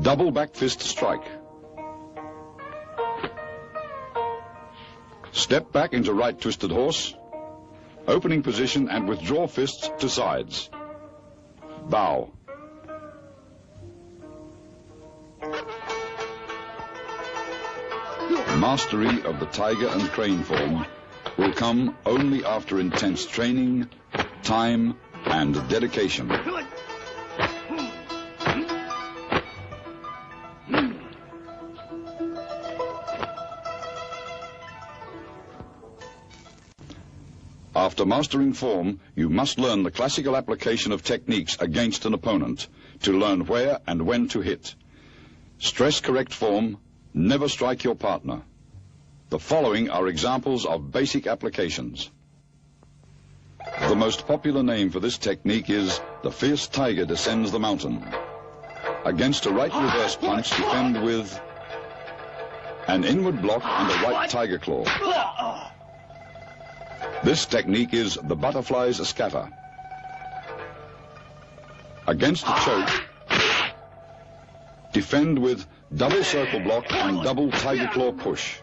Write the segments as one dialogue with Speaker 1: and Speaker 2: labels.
Speaker 1: Double back fist strike. Step back into right twisted horse. Opening position and withdraw fists to sides. Bow. Mastery of the tiger and crane form will come only after intense training, time, and dedication. After mastering form, you must learn the classical application of techniques against an opponent to learn where and when to hit. Stress correct form, never strike your partner. The following are examples of basic applications. The most popular name for this technique is the fierce tiger descends the mountain. Against a right reverse punch, defend with an inward block and a right tiger claw. This technique is the butterfly's scatter. Against a choke, defend with double circle block and double tiger claw push.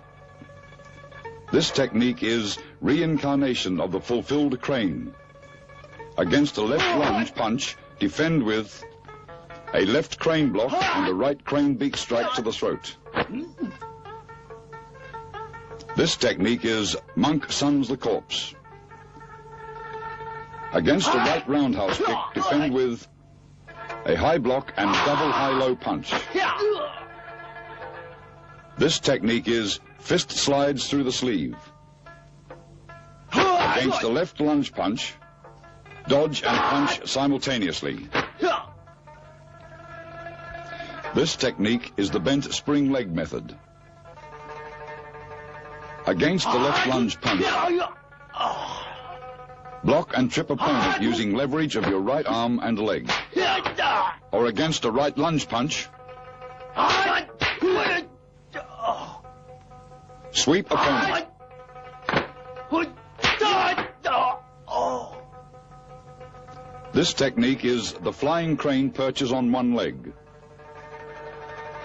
Speaker 1: This technique is reincarnation of the fulfilled crane. Against a left lunge punch, defend with a left crane block and a right crane beak strike to the throat. This technique is Monk Sons the Corpse. Against a right roundhouse kick, defend with a high block and double high-low punch. This technique is fist slides through the sleeve. Against a left lunge punch, dodge and punch simultaneously. This technique is the bent spring leg method. Against the left lunge punch, block and trip opponent using leverage of your right arm and leg. Or against a right lunge punch, sweep opponent. This technique is the flying crane perches on one leg.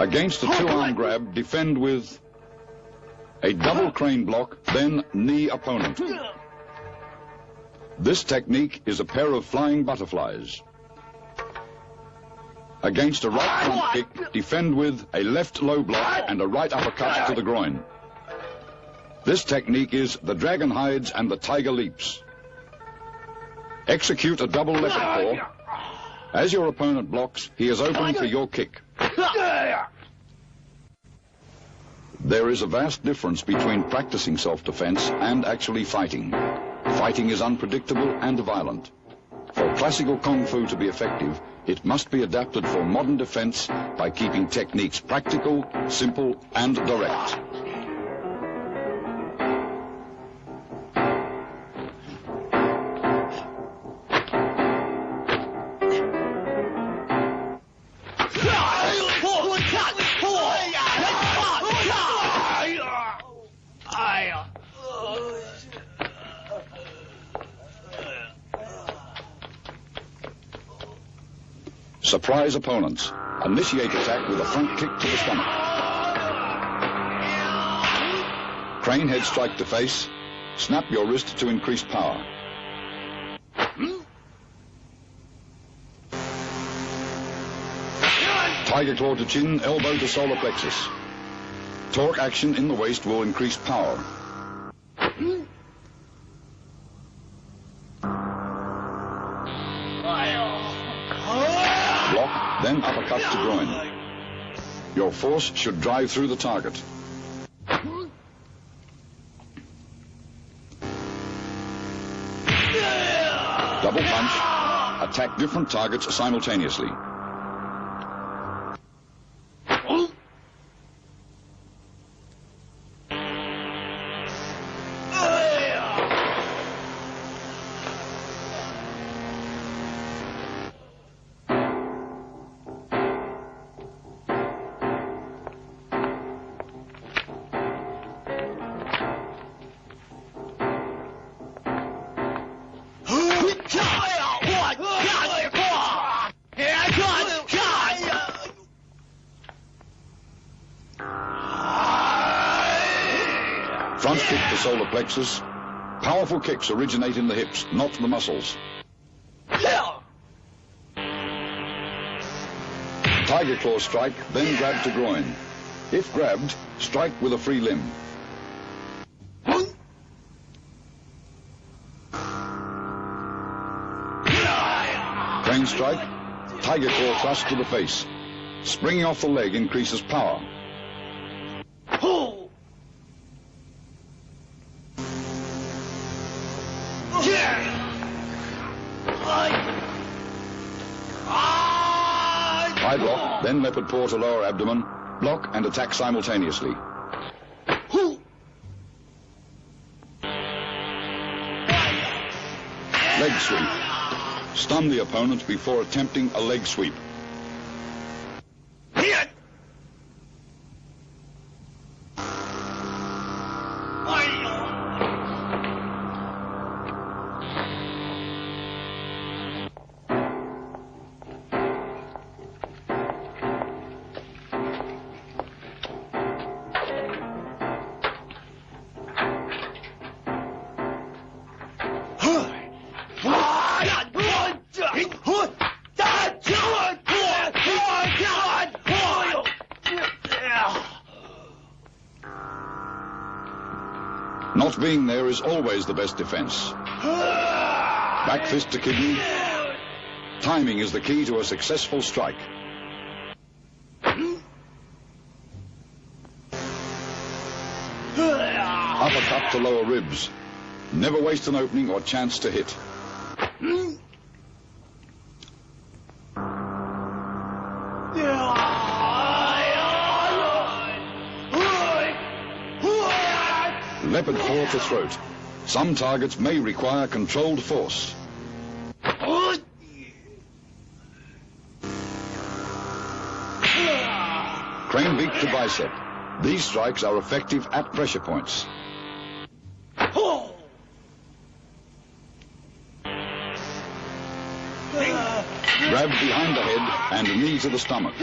Speaker 1: Against a two-arm grab, defend with a double crane block, then knee opponent. This technique is a pair of flying butterflies. Against a right front kick, defend with a left low block and a right uppercut to the groin. This technique is the dragon hides and the tiger leaps. Execute a double leopard paw. As your opponent blocks, he is open for your kick. There is a vast difference between practicing self-defense and actually fighting. Fighting is unpredictable and violent. For classical Kung Fu to be effective, it must be adapted for modern defense by keeping techniques practical, simple, and direct. Surprise opponents. Initiate attack with a front kick to the stomach. Crane head strike to face. Snap your wrist to increase power. Tiger claw to chin, elbow to solar plexus. Torque action in the waist will increase power. Block, then uppercut to groin. Your force should drive through the target. Double punch. Attack different targets simultaneously. Front kick to solar plexus. Powerful kicks originate in the hips, not the muscles. Tiger claw strike, then grab to groin. If grabbed, strike with a free limb. Crane strike, tiger claw thrust to the face. Springing off the leg increases power. High block, then leopard paw to lower abdomen, block and attack simultaneously. Leg sweep. Stun the opponent before attempting a leg sweep. Not being there is always the best defense. Back fist to kidney. Timing is the key to a successful strike. Uppercut to lower ribs. Never waste an opening or chance to hit. Leopard paw to throat. Some targets may require controlled force. Crane beak to bicep. These strikes are effective at pressure points. Grab behind the head and knee to the stomach.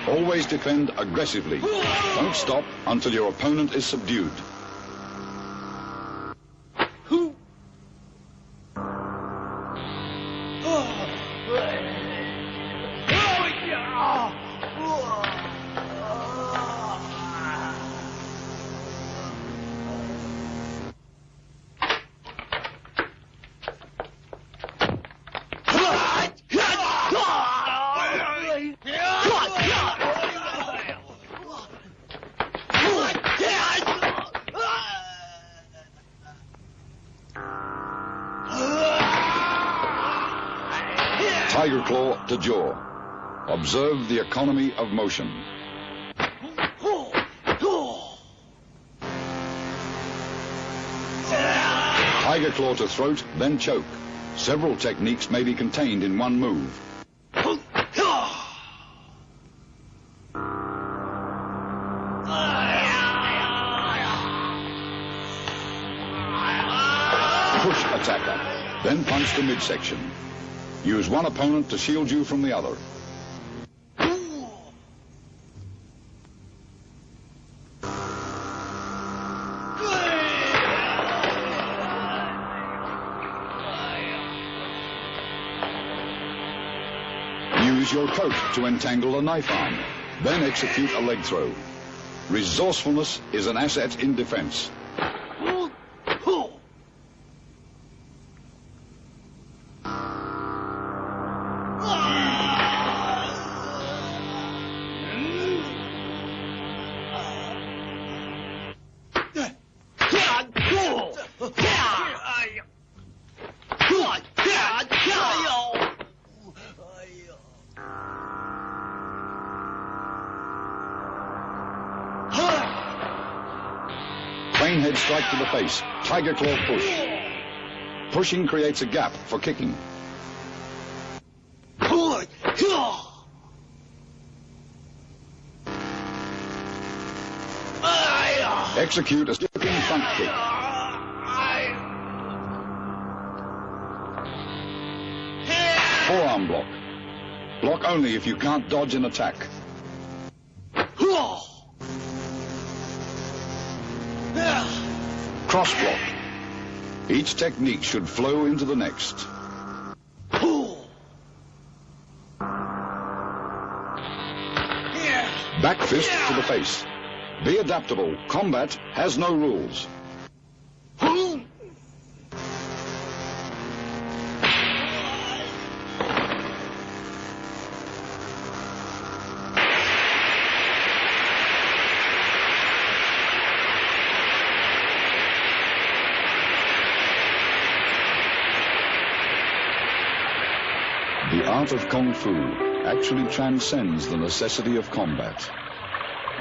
Speaker 1: Always defend aggressively. Don't stop until your opponent is subdued. Tiger claw to jaw. Observe the economy of motion. Tiger claw to throat, then choke. Several techniques may be contained in one move. Push attacker, then punch the midsection. Use one opponent to shield you from the other. Use your coat to entangle a knife arm, then execute a leg throw. Resourcefulness is an asset in defense. Crane head strike to the face. Tiger claw push. Pushing creates a gap for kicking. Execute a slipping front kick. Forearm block. Block only if you can't dodge an attack. cross block. Each technique should flow into the next. Back fist to the face. Be adaptable. Combat has no rules. The art of Kung Fu actually transcends the necessity of combat.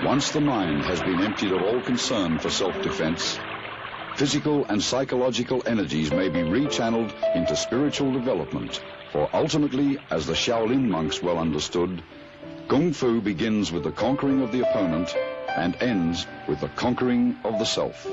Speaker 1: Once the mind has been emptied of all concern for self-defense, physical and psychological energies may be rechanneled into spiritual development, for ultimately, as the Shaolin monks well understood, Kung Fu begins with the conquering of the opponent and ends with the conquering of the self.